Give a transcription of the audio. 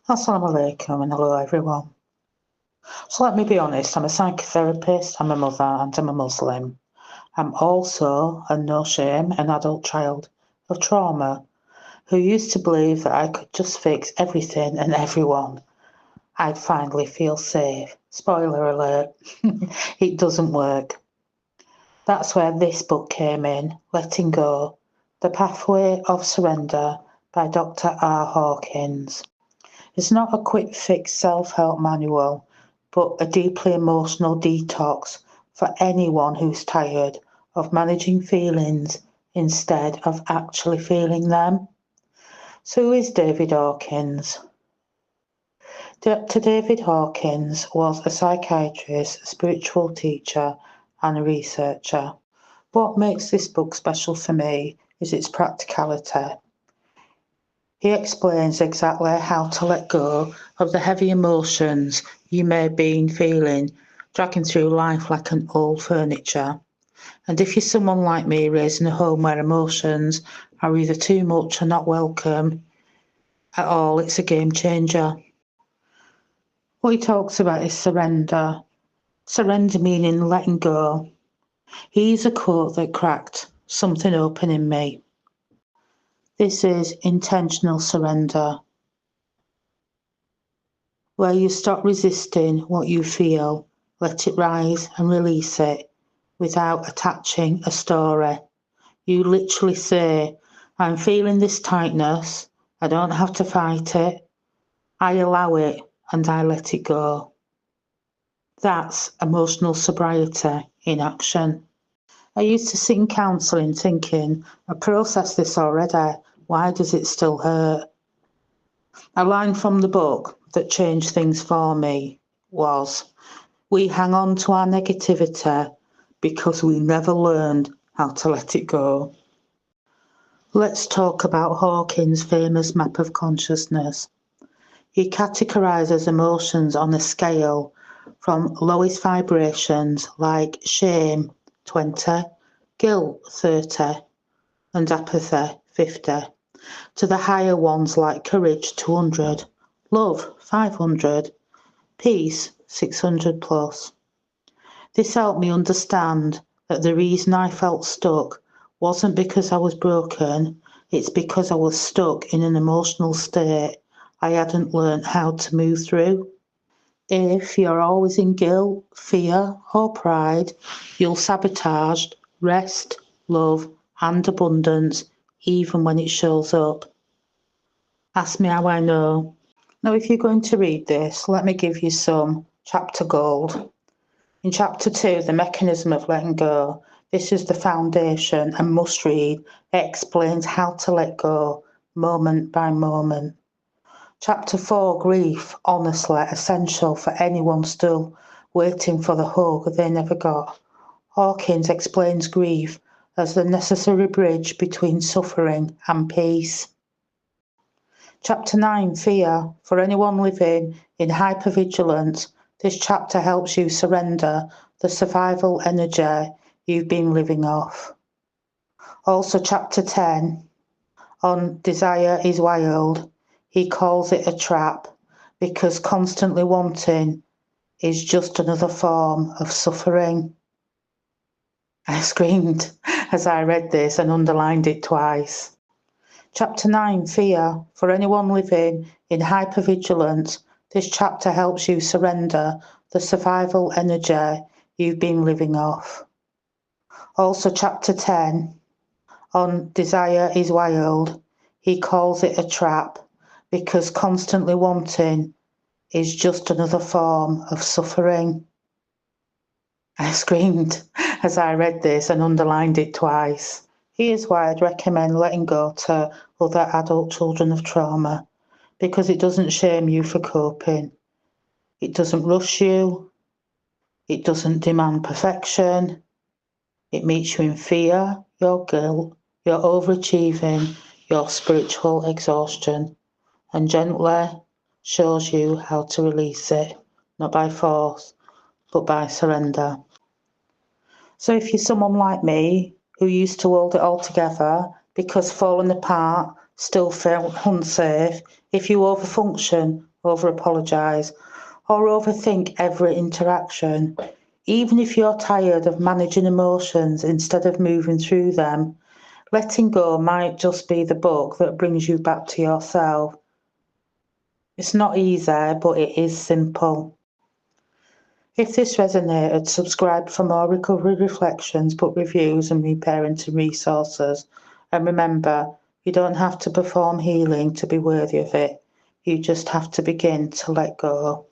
Assalamu alaikum and hello everyone. So let me be honest, I'm a psychotherapist, I'm a mother and I'm a Muslim. I'm also, and no shame, an adult child of trauma who used to believe that I could just fix everything and everyone. I'd finally feel safe. Spoiler alert, it doesn't work. That's where this book came in, Letting Go, The Pathway of Surrender by Dr. R. Hawkins. It's not a quick fix self-help manual, but a deeply emotional detox for anyone who's tired of managing feelings instead of actually feeling them. So who is David Hawkins? Dr. David Hawkins was a psychiatrist, spiritual teacher and a researcher. What makes this book special for me is its practicality. He explains exactly how to let go of the heavy emotions you may have been feeling, dragging through life like an old furniture. And if you're someone like me raised in a home where emotions are either too much or not welcome at all, it's a game changer. What he talks about is surrender. Surrender meaning letting go. He used a quote that cracked something open in me. This is intentional surrender, where you stop resisting what you feel, let it rise and release it without attaching a story. You literally say, I'm feeling this tightness, I don't have to fight it, I allow it and I let it go. That's emotional sobriety in action. I used to sit in counselling thinking, I processed this already, why does it still hurt? A line from the book that changed things for me was, we hang on to our negativity because we never learned how to let it go. Let's talk about Hawkins' famous map of consciousness. He categorises emotions on a scale from lowest vibrations like shame 20, guilt 30, and apathy 50, to the higher ones like courage 200, love 500, peace 600 plus. This helped me understand that the reason I felt stuck wasn't because I was broken, it's because I was stuck in an emotional state I hadn't learned how to move through. If you're always in guilt, fear, or pride, you'll sabotage rest, love, and abundance even when it shows up. Ask me how I know. Now, if you're going to read this, let me give you some chapter gold. In chapter 2, The Mechanism of Letting Go, this is the foundation and must read. It explains how to let go moment by moment. Chapter 4, Grief, honestly essential for anyone still waiting for the hug they never got. Hawkins explains grief as the necessary bridge between suffering and peace. Chapter 9, Fear, for anyone living in hypervigilance, this chapter helps you surrender the survival energy you've been living off. Also chapter 10, on Desire is Wild, he calls it a trap because constantly wanting is just another form of suffering. I screamed as I read this and underlined it twice. Chapter 9, Fear, for anyone living in hypervigilance, this chapter helps you surrender the survival energy you've been living off. Also chapter 10, on Desire is Wild, he calls it a trap because constantly wanting is just another form of suffering. I screamed as I read this and underlined it twice. Here's why I'd recommend letting go to other adult children of trauma, because it doesn't shame you for coping. It doesn't rush you. It doesn't demand perfection. It meets you in fear, your guilt, your overachieving, your spiritual exhaustion, and gently shows you how to release it, not by force, but by surrender. So if you're someone like me who used to hold it all together because falling apart still felt unsafe, if you overfunction over-apologise, or overthink every interaction. Even if you're tired of managing emotions instead of moving through them, letting go might just be the book that brings you back to yourself. It's not easy, but it is simple. If this resonated, subscribe for more recovery reflections, book reviews and reparenting resources. And remember, you don't have to perform healing to be worthy of it. You just have to begin to let go.